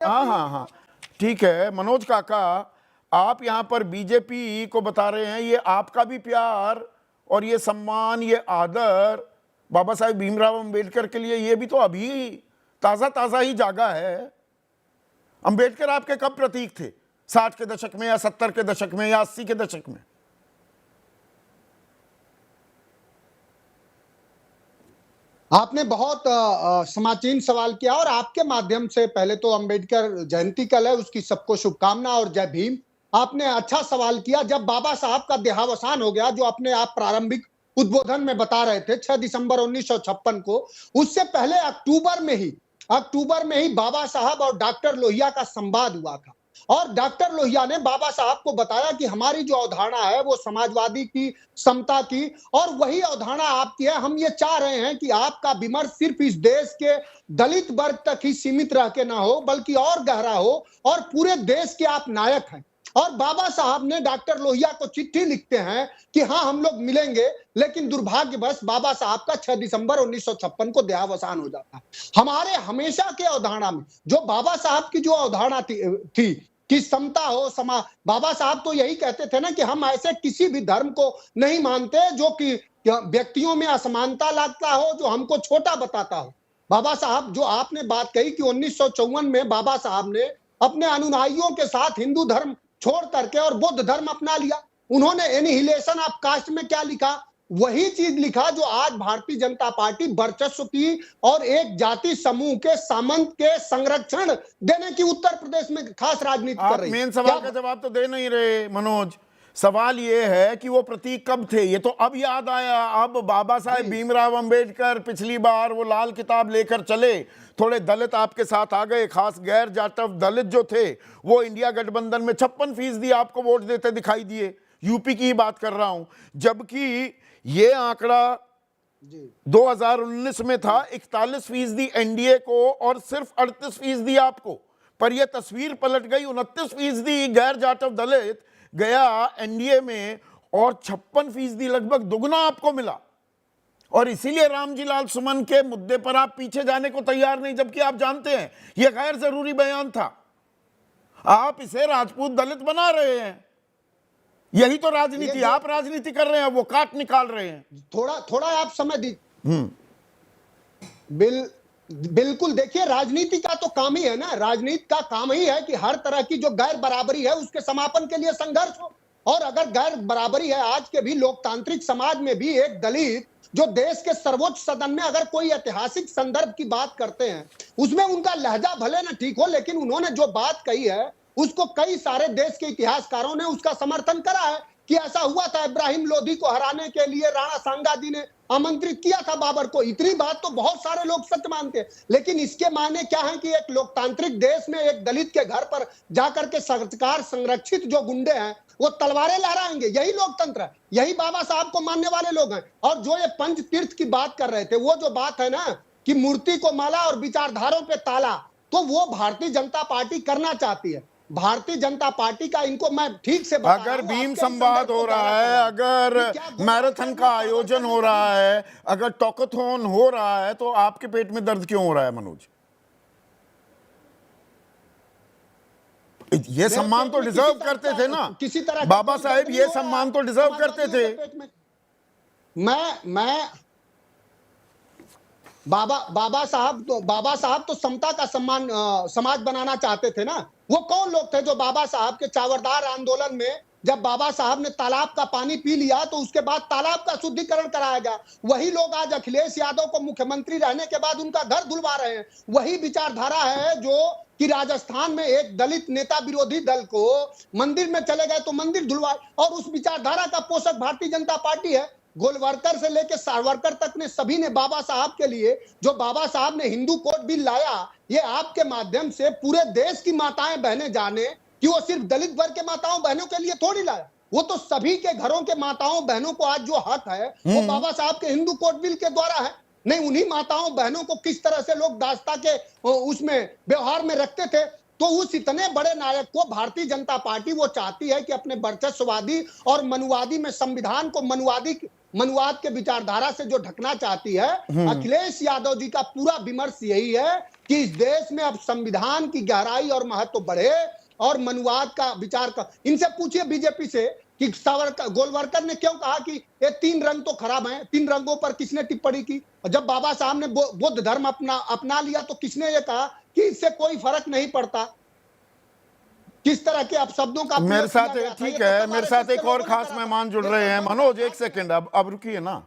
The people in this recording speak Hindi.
हाँ हाँ हाँ, ठीक है मनोज काका, आप यहाँ पर बीजेपी को बता रहे हैं ये आपका भी प्यार और ये सम्मान, ये आदर बाबा साहेब भीमराव अंबेडकर के लिए, ये भी तो अभी ताजा ताजा ही जागा है। अंबेडकर आपके कब प्रतीक थे? 60 के दशक में या 70 के दशक में या 80 के दशक में? आपने बहुत समाचीन सवाल किया और आपके माध्यम से पहले तो अंबेडकर जयंती कल है, उसकी सबको शुभकामना और जय भीम। आपने अच्छा सवाल किया। जब बाबा साहब का देहावसान हो गया, जो अपने आप प्रारंभिक उद्बोधन में बता रहे थे 6 दिसंबर 1956 को, उससे पहले अक्टूबर में ही बाबा साहब और डॉक्टर लोहिया का संवाद हुआ था। और डॉक्टर लोहिया ने बाबा साहब को बताया कि हमारी जो अवधारणा है वो समाजवादी की, समता की, और वही अवधारणा आपकी है। हम ये चाह रहे हैं कि आपका विमर्श सिर्फ इस देश के दलित वर्ग तक ही सीमित रह के ना हो, बल्कि और गहरा हो, और पूरे देश के आप नायक हैं। और बाबा साहब ने डॉक्टर लोहिया को चिट्ठी लिखते हैं कि हाँ हम लोग मिलेंगे, लेकिन दुर्भाग्यवश बाबा साहब का 6 दिसंबर 1956 को देहावसान हो जाता है। हमारे हमेशा के अवधारणा में जो बाबा साहब की जो अवधारणा थी कि समता हो, बाबा साहब तो यही कहते थे ना कि हम ऐसे किसी भी धर्म को नहीं मानते जो कि व्यक्तियों में असमानता लाता हो, जो हमको छोटा बताता हो। बाबा साहब, जो आपने बात कही कि 1954 में बाबा साहब ने अपने अनुयायियों के साथ हिंदू धर्म छोड़ करके और बुद्ध धर्म अपना लिया। उन्होंने एनिहिलेशन ऑफ कास्ट में क्या लिखा? वही चीज लिखा जो आज भारतीय जनता पार्टी वर्चस्व की और एक जाति समूह के सामंत के संरक्षण देने की उत्तर प्रदेश में खास राजनीति कर रही है। मेन सवाल का जवाब तो दे नहीं रहे मनोज। सवाल ये है कि वो प्रतीक कब थे? ये तो अब याद आया। अब बाबा साहेब भीमराव अंबेडकर पिछली बार वो लाल किताब लेकर चले, थोड़े दलित आपके साथ आ गए, खास गैर जाटव दलित जो थे वो इंडिया गठबंधन में 56% आपको वोट देते दिखाई दिए। यूपी की ही बात कर रहा हूं, जबकि ये आंकड़ा 2019 में था 41% एनडीए को और सिर्फ 38% आपको। पर यह तस्वीर पलट गई, 29% गैर जाटव दलित गया एनडीए में और 56% लगभग दुगना आपको मिला। और इसीलिए रामजी लाल सुमन के मुद्दे पर आप पीछे जाने को तैयार नहीं, जबकि आप जानते हैं यह गैर जरूरी बयान था। आप इसे राजपूत दलित बना रहे हैं। यही तो राजनीति, आप राजनीति कर रहे हैं, वो काट निकाल रहे हैं। थोड़ा आप समय दीजिए। बिल्कुल, देखिए राजनीति का तो काम ही है ना, राजनीति का काम ही है कि हर तरह की जो गैर बराबरी है उसके समापन के लिए संघर्ष हो। और अगर गैर बराबरी है, आज के भी लोकतांत्रिक समाज में भी एक दलित जो देश के सर्वोच्च सदन में अगर कोई ऐतिहासिक संदर्भ की बात करते हैं, उसमें उनका लहजा भले ना ठीक हो, लेकिन उन्होंने जो बात कही है उसको कई सारे देश के इतिहासकारों ने उसका समर्थन करा है कि ऐसा हुआ था। इब्राहिम लोधी को हराने के लिए राणा सांगा जी ने आमंत्रित किया था बाबर को। इतनी बात तो बहुत सारे लोग सच मानते हैं, लेकिन इसके मायने क्या है कि एक लोकतांत्रिक देश में एक दलित के घर पर जाकर के सरकार संरक्षित जो गुंडे हैं वो तलवारें लहराएंगे? यही लोकतंत्र है, यही बाबा साहब को मानने वाले लोग हैं। और जो ये पंच तीर्थ की बात कर रहे थे, वो जो बात है ना कि मूर्ति को माला और विचारधाराओं पे ताला, तो वो भारतीय जनता पार्टी करना चाहती है। भारतीय जनता पार्टी का, इनको मैं ठीक से बता अगर भीम संवाद हो रहा है, अगर मैराथन का आयोजन हो रहा है, अगर टॉकथॉन हो रहा है, तो आपके पेट में दर्द क्यों हो रहा है मनोज? ये सम्मान तो डिजर्व करते थे ना किसी तरह बाबा साहेब, ये सम्मान तो डिजर्व करते थे। मैं बाबा साहब तो समता का सम्मान समाज बनाना चाहते थे ना। वो कौन लोग थे जो बाबा साहब के चावरदार आंदोलन में, जब बाबा साहब ने तालाब का पानी पी लिया तो उसके बाद तालाब का शुद्धिकरण कराया गया, वही लोग आज अखिलेश यादव को मुख्यमंत्री रहने के बाद उनका घर धुलवा रहे हैं। वही विचारधारा है जो कि राजस्थान में एक दलित नेता विरोधी दल को मंदिर में चले गए तो मंदिर धुलवाए, और उस विचारधारा का पोषक भारतीय जनता पार्टी है। गोलवर्कर से लेकर सावरकर तक ने सभी ने बाबा साहब के लिए, जो बाबा साहब ने हिंदू कोड बिल लाया, ये आपके माध्यम से पूरे देश की माताएं बहनें जाने कि वो सिर्फ दलित वर्ग के माताओं बहनों के लिए थोड़ी लाया, वो तो सभी के घरों के माताओं बहनों को आज जो हक है वो बाबा साहब के हिंदू कोड बिल के द्वारा है। नहीं, उन्हीं माताओं बहनों को किस तरह से लोग दास्ता के उसमें व्यवहार में रखते थे, तो उस इतने बड़े नायक को भारतीय जनता पार्टी वो चाहती है कि अपने वर्चस्ववादी और मनुवादी में संविधान को मनुवाद के विचारधारा से जो ढकना चाहती है। अखिलेश यादव जी का पूरा विमर्श यही है कि इस देश में अब संविधान की गहराई और महत्व बढ़े और मनुवाद का विचार का। इनसे पूछिए बीजेपी से कि गोलवरकर ने क्यों कहा कि ये 3 रंग तो खराब हैं, 3 रंगों पर किसने टिप्पणी की? और जब बाबा साहब ने बुद्ध धर्म अपना लिया तो किसने ये कहा कि इससे कोई फर्क नहीं पड़ता? किस तरह के अपशब्दों का मेरे साथ प्रयोग किया गया था? ठीक ये है, तो मेरे तुम्हारे साथ एक जैसे और लोगों ने खास करा था। मेहमान जुड़ ये रहे हैं। समझ मनोज में एक सेकंड, अब रुकिए ना।